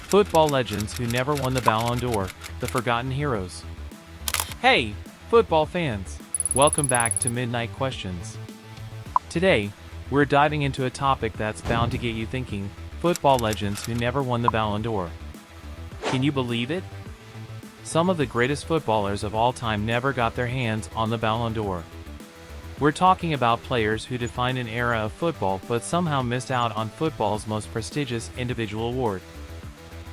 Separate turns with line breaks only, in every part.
Football legends who never won the Ballon d'Or, the forgotten heroes. Hey, football fans! Welcome back to Midnight Questions. Today, we're diving into a topic that's bound to get you thinking: football legends who never won the Ballon d'Or. Can you believe it? Some of the greatest footballers of all time never got their hands on the Ballon d'Or. We're talking about players who defined an era of football but somehow missed out on football's most prestigious individual award.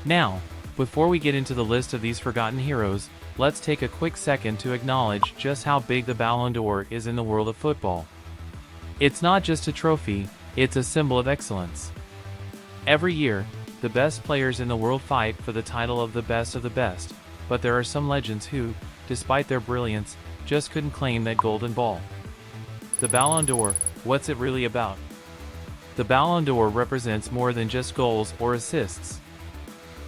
Now, before we get into the list of these forgotten heroes, let's take a quick second to acknowledge just how big the Ballon d'Or is in the world of football. It's not just a trophy, it's a symbol of excellence. Every year, the best players in the world fight for the title of the best, but there are some legends who, despite their brilliance, just couldn't claim that golden ball. The Ballon d'Or, what's it really about? The Ballon d'Or represents more than just goals or assists.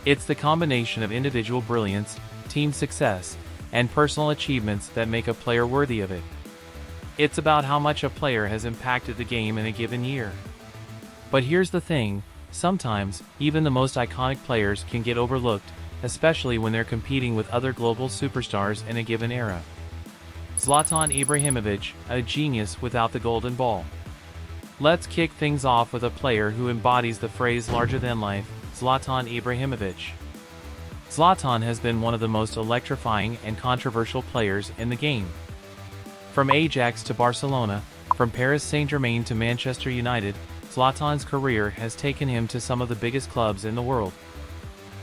It's the combination of individual brilliance, team success, and personal achievements that make a player worthy of it. It's about how much a player has impacted the game in a given year. But here's the thing, sometimes, even the most iconic players can get overlooked, especially when they're competing with other global superstars in a given era. Zlatan Ibrahimović, a genius without the golden ball. Let's kick things off with a player who embodies the phrase larger than life: Zlatan Ibrahimović. Zlatan has been one of the most electrifying and controversial players in the game. From Ajax to Barcelona, from Paris Saint-Germain to Manchester United, Zlatan's career has taken him to some of the biggest clubs in the world.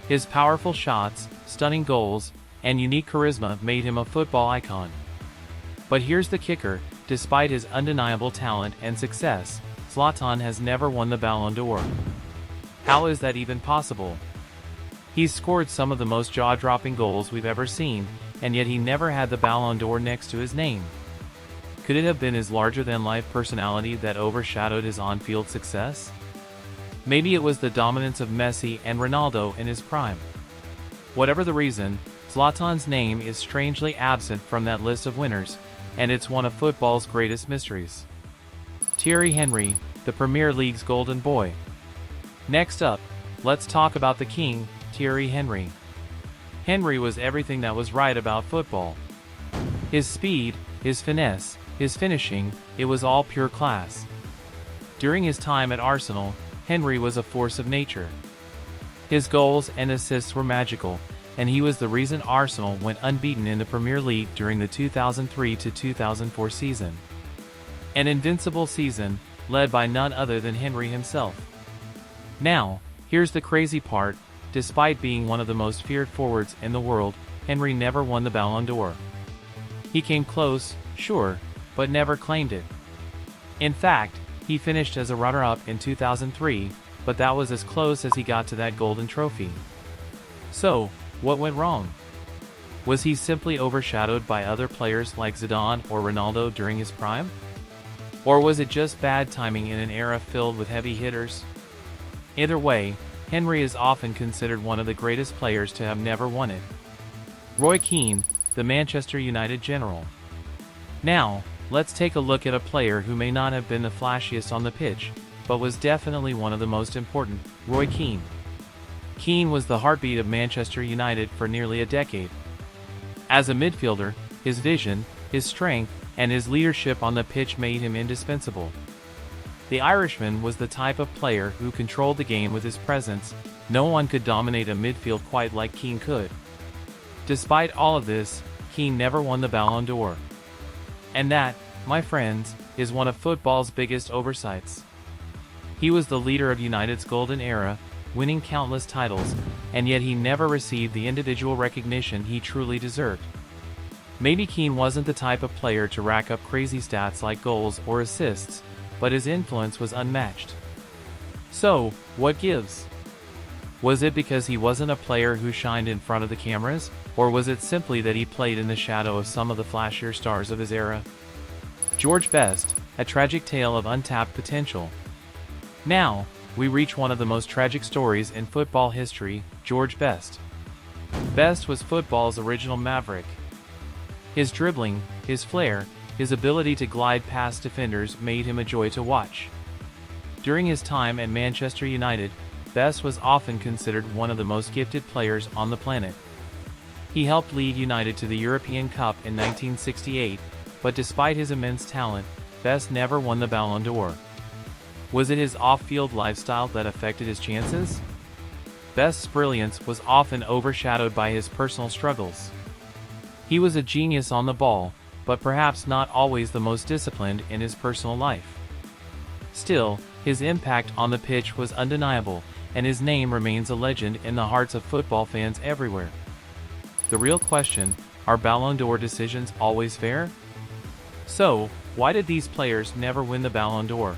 His powerful shots, stunning goals, and unique charisma made him a football icon. But here's the kicker: despite his undeniable talent and success, Zlatan has never won the Ballon d'Or. How is that even possible? He's scored some of the most jaw-dropping goals we've ever seen, and yet he never had the Ballon d'Or next to his name. Could it have been his larger-than-life personality that overshadowed his on-field success? Maybe it was the dominance of Messi and Ronaldo in his prime. Whatever the reason, Zlatan's name is strangely absent from that list of winners, and it's one of football's greatest mysteries. Thierry Henry, the Premier League's golden boy. Next up, let's talk about the king, Thierry Henry. Henry was everything that was right about football. His speed, his finesse, his finishing, it was all pure class. During his time at Arsenal, Henry was a force of nature. His goals and assists were magical, and he was the reason Arsenal went unbeaten in the Premier League during the 2003-2004 season. An invincible season, led by none other than Henry himself. Now, here's the crazy part: despite being one of the most feared forwards in the world, Henry never won the Ballon d'Or. He came close, sure, but never claimed it. In fact, he finished as a runner-up in 2003, but that was as close as he got to that golden trophy. So, what went wrong? Was he simply overshadowed by other players like Zidane or Ronaldo during his prime? Or was it just bad timing in an era filled with heavy hitters? Either way, Henry is often considered one of the greatest players to have never won it. Roy Keane, the Manchester United general. Now, let's take a look at a player who may not have been the flashiest on the pitch, but was definitely one of the most important: Roy Keane. Keane was the heartbeat of Manchester United for nearly a decade. As a midfielder, his vision, his strength, and his leadership on the pitch made him indispensable. The Irishman was the type of player who controlled the game with his presence. No one could dominate a midfield quite like Keane could. Despite all of this, Keane never won the Ballon d'Or. And that, my friends, is one of football's biggest oversights. He was the leader of United's golden era, winning countless titles, and yet he never received the individual recognition he truly deserved. Maybe Keane wasn't the type of player to rack up crazy stats like goals or assists, but his influence was unmatched. So, what gives? Was it because he wasn't a player who shined in front of the cameras, or was it simply that he played in the shadow of some of the flashier stars of his era? George Best, a tragic tale of untapped potential. Now, we reach one of the most tragic stories in football history: George Best. Best was football's original maverick. His dribbling, his flair, his ability to glide past defenders made him a joy to watch. During his time at Manchester United, Best was often considered one of the most gifted players on the planet. He helped lead United to the European Cup in 1968, but despite his immense talent, Best never won the Ballon d'Or. Was it his off-field lifestyle that affected his chances? Best's brilliance was often overshadowed by his personal struggles. He was a genius on the ball, but perhaps not always the most disciplined in his personal life. Still, his impact on the pitch was undeniable, and his name remains a legend in the hearts of football fans everywhere. The real question, are Ballon d'Or decisions always fair? So, why did these players never win the Ballon d'Or?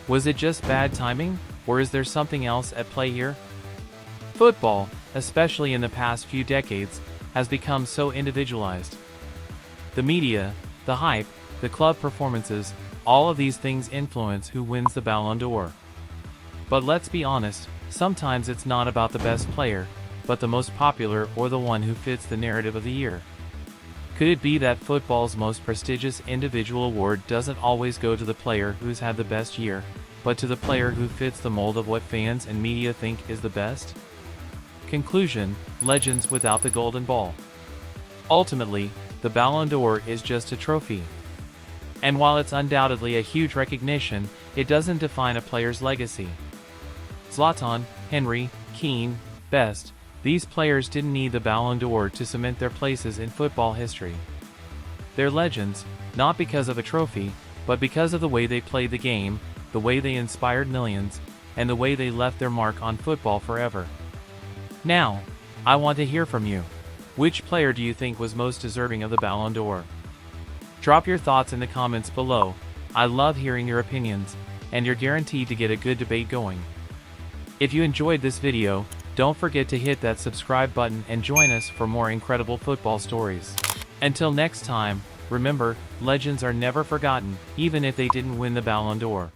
Was it just bad timing, or is there something else at play here? Football, especially in the past few decades, has become so individualized. The media, the hype, the club performances, all of these things influence who wins the Ballon d'Or. But let's be honest, sometimes it's not about the best player, but the most popular or the one who fits the narrative of the year. Could it be that football's most prestigious individual award doesn't always go to the player who's had the best year, but to the player who fits the mold of what fans and media think is the best? Conclusion: legends without the golden ball. Ultimately, the Ballon d'Or is just a trophy. And while it's undoubtedly a huge recognition, it doesn't define a player's legacy. Zlatan, Henry, Keane, Best, these players didn't need the Ballon d'Or to cement their places in football history. They're legends, not because of a trophy, but because of the way they played the game, the way they inspired millions, and the way they left their mark on football forever. Now, I want to hear from you. Which player do you think was most deserving of the Ballon d'Or? Drop your thoughts in the comments below. I love hearing your opinions, and you're guaranteed to get a good debate going. If you enjoyed this video, don't forget to hit that subscribe button and join us for more incredible football stories. Until next time, remember, legends are never forgotten, even if they didn't win the Ballon d'Or.